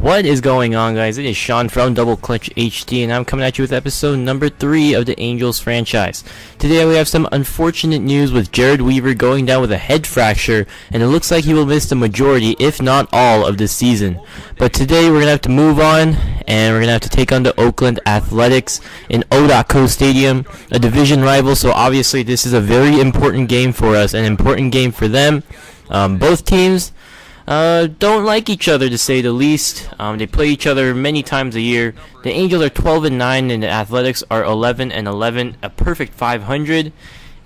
What is going on, guys? It is Sean from Double Clutch HD, and I'm coming at you with episode number 3 of the Angels franchise. Today we have some unfortunate news with Jered Weaver going down with a head fracture, and it looks like he will miss the majority, if not all, of this season. But today we're going to have to move on, and we're going to have to take on the Oakland Athletics in O.Co Stadium, a division rival, so obviously this is a very important game for us, an important game for them. Both teams don't like each other, to say the least. They play each other many times a year. The Angels are 12-9 and the Athletics are 11-11, a perfect 500.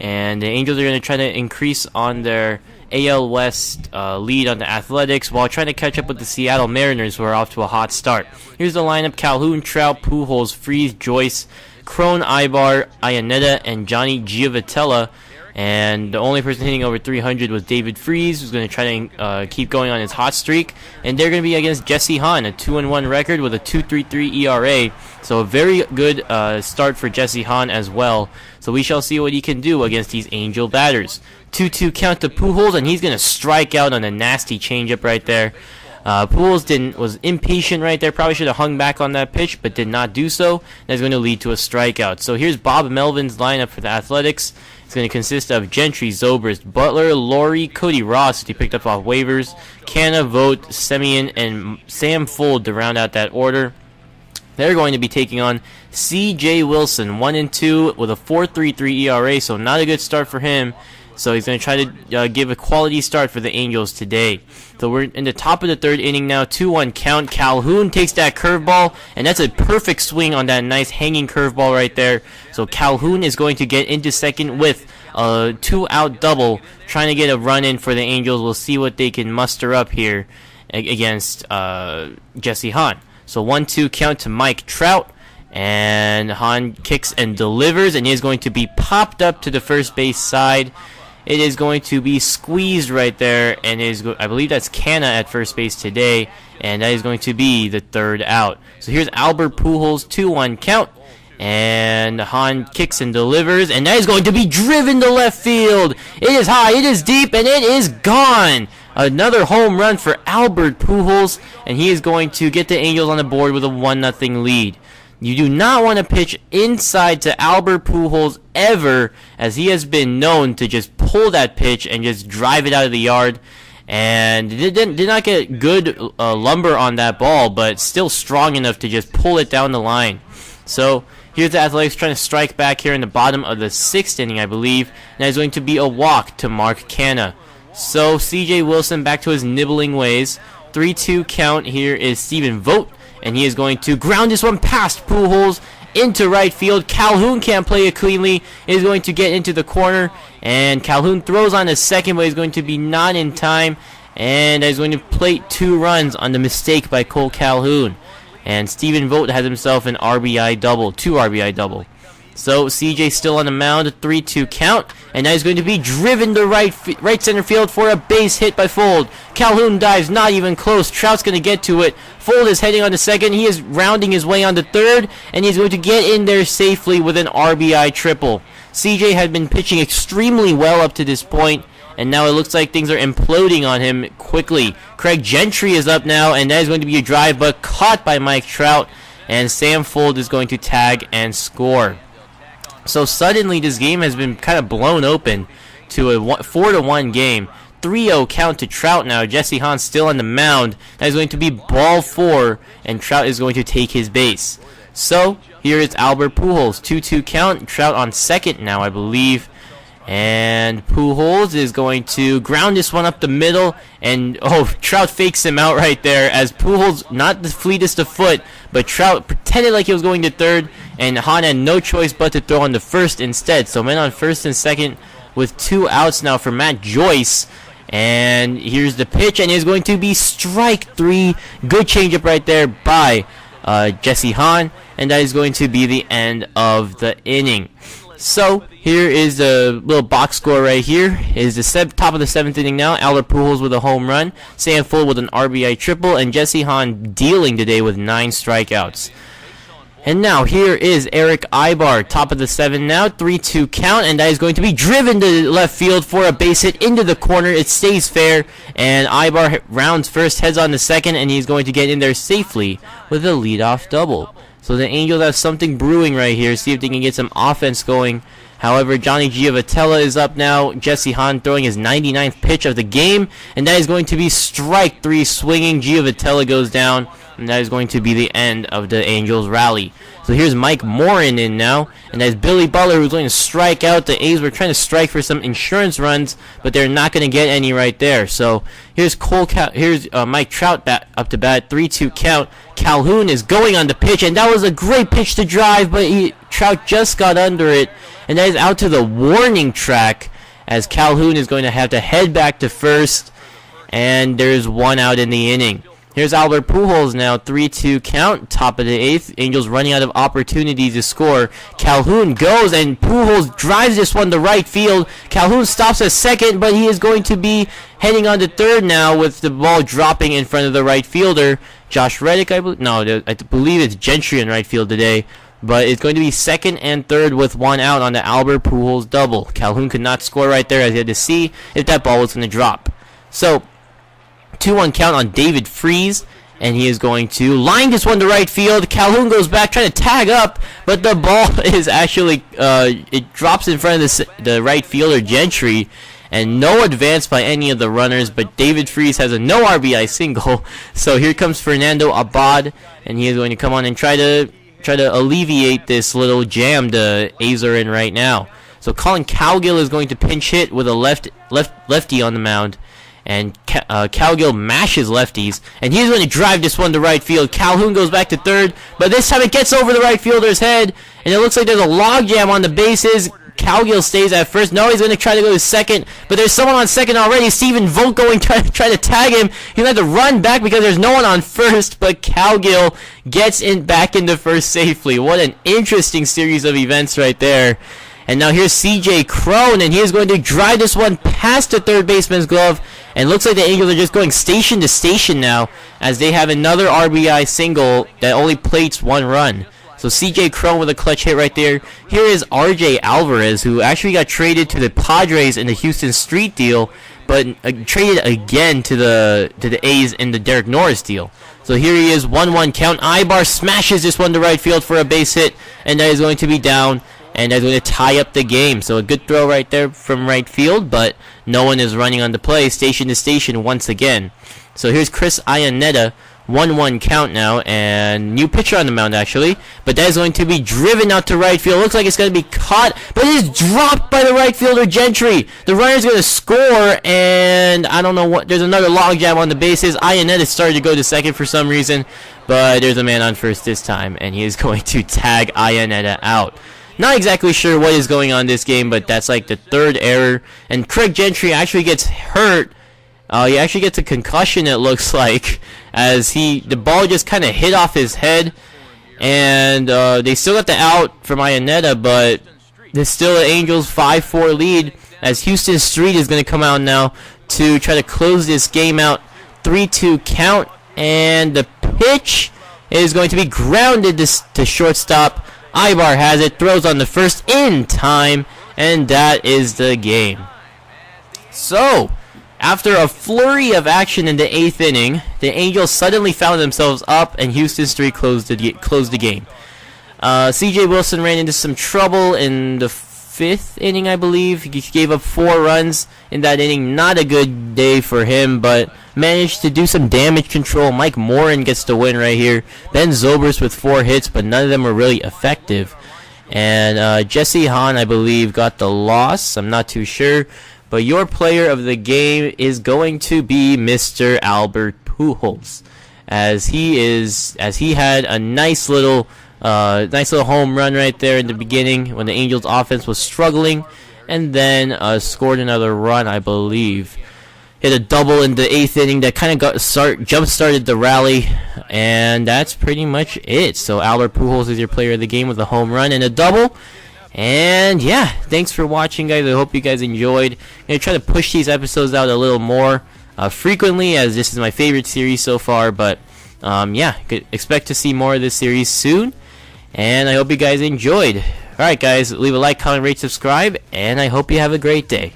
And the Angels are going to try to increase on their AL West lead on the Athletics while trying to catch up with the Seattle Mariners, who are off to a hot start. Here's the lineup: Calhoun, Trout, Pujols, Freese, Joyce, Cron, Ibar, Iannetta, and Johnny Giovitella. And the only person hitting over 300 was David Freese, who's going to try to keep going on his hot streak. And they're going to be against Jesse Hahn, a 2-1 record with a 2.33 ERA. So a very good start for Jesse Hahn as well. So we shall see what he can do against these Angel batters. 2-2 count to Pujols, and he's going to strike out on a nasty changeup right there. Pujols was impatient right there. Probably should have hung back on that pitch, but did not do so. That's going to lead to a strikeout. So here's Bob Melvin's lineup for the Athletics. It's going to consist of Gentry, Zobrist, Butler, Laurie, Cody Ross, he picked up off waivers, Canna, Vogt, Semien, and Sam Fuld to round out that order. They're going to be taking on C.J. Wilson, 1-2 with a 4.33 ERA, so not a good start for him. So he's going to try to give a quality start for the Angels today. So we're in the top of the third inning now, 2-1 count. Calhoun takes that curveball, and that's a perfect swing on that nice hanging curveball right there. So Calhoun is going to get into second with a 2-out double, trying to get a run in for the Angels. We'll see what they can muster up here against Jesse Hahn. So 1-2 count to Mike Trout. And Hahn kicks and delivers, and he is going to be popped up to the first base side. It is going to be squeezed right there, and I believe that's Canna at first base today, and that is going to be the third out. So here's Albert Pujols, 2-1 count, and Hahn kicks and delivers, and that is going to be driven to left field. It is high, it is deep, and it is gone. Another home run for Albert Pujols, and he is going to get the Angels on the board with a 1-0 lead. You do not want to pitch inside to Albert Pujols ever, as he has been known to just pull that pitch and just drive it out of the yard. And did not get good lumber on that ball, but still strong enough to just pull it down the line. So here's the Athletics trying to strike back here in the bottom of the 6th inning, I believe. And that is going to be a walk to Mark Canna. So C.J. Wilson back to his nibbling ways. 3-2 count. Here is Stephen Vogt. And he is going to ground this one past Pujols into right field. Calhoun can't play it cleanly. He's going to get into the corner. And Calhoun throws on to second, but he's going to be not in time. And he's going to plate 2 runs on the mistake by Cole Calhoun. And Stephen Vogt has himself an RBI double, 2 RBI double. So CJ still on the mound, a 3-2 count, and that is going to be driven to right center field for a base hit by Fuld. Calhoun dives, not even close. Trout's going to get to it. Fuld is heading on to second. He is rounding his way on to third, and he's going to get in there safely with an RBI triple. CJ had been pitching extremely well up to this point, and now it looks like things are imploding on him quickly. Craig Gentry is up now, and that is going to be a drive, but caught by Mike Trout, and Sam Fuld is going to tag and score. So suddenly this game has been kind of blown open to a 4-1 game. 3-0 count to Trout now. Jesse Hahn still on the mound. That is going to be ball 4, and Trout is going to take his base. So here is Albert Pujols. 2-2 count. Trout on second now, I believe. And Pujols is going to ground this one up the middle, and Trout fakes him out right there, as Pujols, not the fleetest of foot, but Trout pretended like he was going to third, and Hahn had no choice but to throw on the first instead. So men on first and second with 2 outs now for Matt Joyce. And here's the pitch, and it's going to be strike 3. Good changeup right there by Jesse Hahn, and that is going to be the end of the inning. So here is the little box score right here. It is the top of the 7th inning now. Albert Pujols with a home run, Sam Fuld with an RBI triple, and Jesse Hahn dealing today with 9 strikeouts. And now here is Eric Ibar, top of the 7 now, 3-2 count, and that is going to be driven to left field for a base hit into the corner. It stays fair, and Ibar rounds first, heads on the second, and he's going to get in there safely with a leadoff double. So the Angels have something brewing right here, see if they can get some offense going. However, Johnny Giovitella is up now. Jesse Hahn throwing his 99th pitch of the game, and that is going to be strike 3 swinging. Giovitella goes down, and that is going to be the end of the Angels rally. So here's Mike Morin in now, and that's Billy Butler who's going to strike out. The A's were trying to strike for some insurance runs, but they're not going to get any right there. So here's Mike Trout up to bat, 3-2 count. Calhoun is going on the pitch, and that was a great pitch to drive, but Trout just got under it, and that is out to the warning track as Calhoun is going to have to head back to first, and there's 1 out in the inning. Here's Albert Pujols now, 3-2 count, top of the 8th. Angels running out of opportunities to score. Calhoun goes, and Pujols drives this one to right field. Calhoun stops at second, but he is going to be heading on to third now with the ball dropping in front of the right fielder. Josh Reddick, I believe it's Gentry in right field today. But it's going to be second and third with 1 out on the Albert Pujols double. Calhoun could not score right there as he had to see if that ball was going to drop. So 2-1 count on David Freese, and he is going to line this one to right field. Calhoun goes back trying to tag up, but the ball is actually it drops in front of the right fielder Gentry, and no advance by any of the runners, but David Freese has a no RBI single. So here comes Fernando Abad, and he is going to come on and try to alleviate this little jam the A's are in right now. So Colin Cowgill is going to pinch hit with a lefty on the mound. And Cowgill mashes lefties, and he's going to drive this one to right field. Calhoun goes back to third, but this time it gets over the right fielder's head, and it looks like there's a logjam on the bases. Cowgill stays at first. No, he's going to try to go to second, but there's someone on second already. Stephen Vogt going to try to tag him. He's going to have to run back because there's no one on first, but Cowgill gets back into first safely. What an interesting series of events right there. And now here's C.J. Cron, and he is going to drive this one past the third baseman's glove. And looks like the Angels are just going station to station now as they have another RBI single that only plates 1 run. So C.J. Cron with a clutch hit right there. Here is R.J. Alvarez, who actually got traded to the Padres in the Houston Street deal, but traded again to the A's in the Derek Norris deal. So here he is, 1-1 count. Ibar smashes this one to right field for a base hit, and that is going to be down. And that's going to tie up the game. So a good throw right there from right field, but no one is running on the play, station to station once again. So here's Chris Iannetta, 1-1 count now, and new pitcher on the mound actually. But that is going to be driven out to right field. Looks like it's going to be caught, but it is dropped by the right fielder Gentry. The runner's going to score, and I don't know what. There's another logjam on the bases. Iannetta started to go to second for some reason, but there's a man on first this time, and he is going to tag Iannetta out. Not exactly sure what is going on this game, but that's like the third error. And Craig Gentry actually gets hurt. He actually gets a concussion, it looks like, as the ball just kind of hit off his head. And they still got the out from Iannetta, but there's still an Angels 5-4 lead as Houston Street is going to come out now to try to close this game out. 3-2 count, and the pitch is going to be grounded to shortstop. Ibar has it, throws on the first in time, and that is the game. So, after a flurry of action in the 8th inning, the Angels suddenly found themselves up, and Houston Street closed the game. C.J. Wilson ran into some trouble in the 5th inning, I believe. He gave up 4 runs in that inning. Not a good day for him, but managed to do some damage control. Mike Morin gets the win right here. Ben Zobrist with 4 hits, but none of them were really effective. And Jesse Hahn, I believe, got the loss. I'm not too sure. But your player of the game is going to be Mr. Albert Pujols, as he had a nice little home run right there in the beginning when the Angels offense was struggling, and then scored another run, I believe. Hit a double in the 8th inning that kind of jump-started the rally, and that's pretty much it. So Albert Pujols is your player of the game with a home run and a double. And yeah, thanks for watching, guys. I hope you guys enjoyed. I'm going to try to push these episodes out a little more frequently, as this is my favorite series so far. But yeah, expect to see more of this series soon. And I hope you guys enjoyed. Alright guys, leave a like, comment, rate, subscribe, and I hope you have a great day.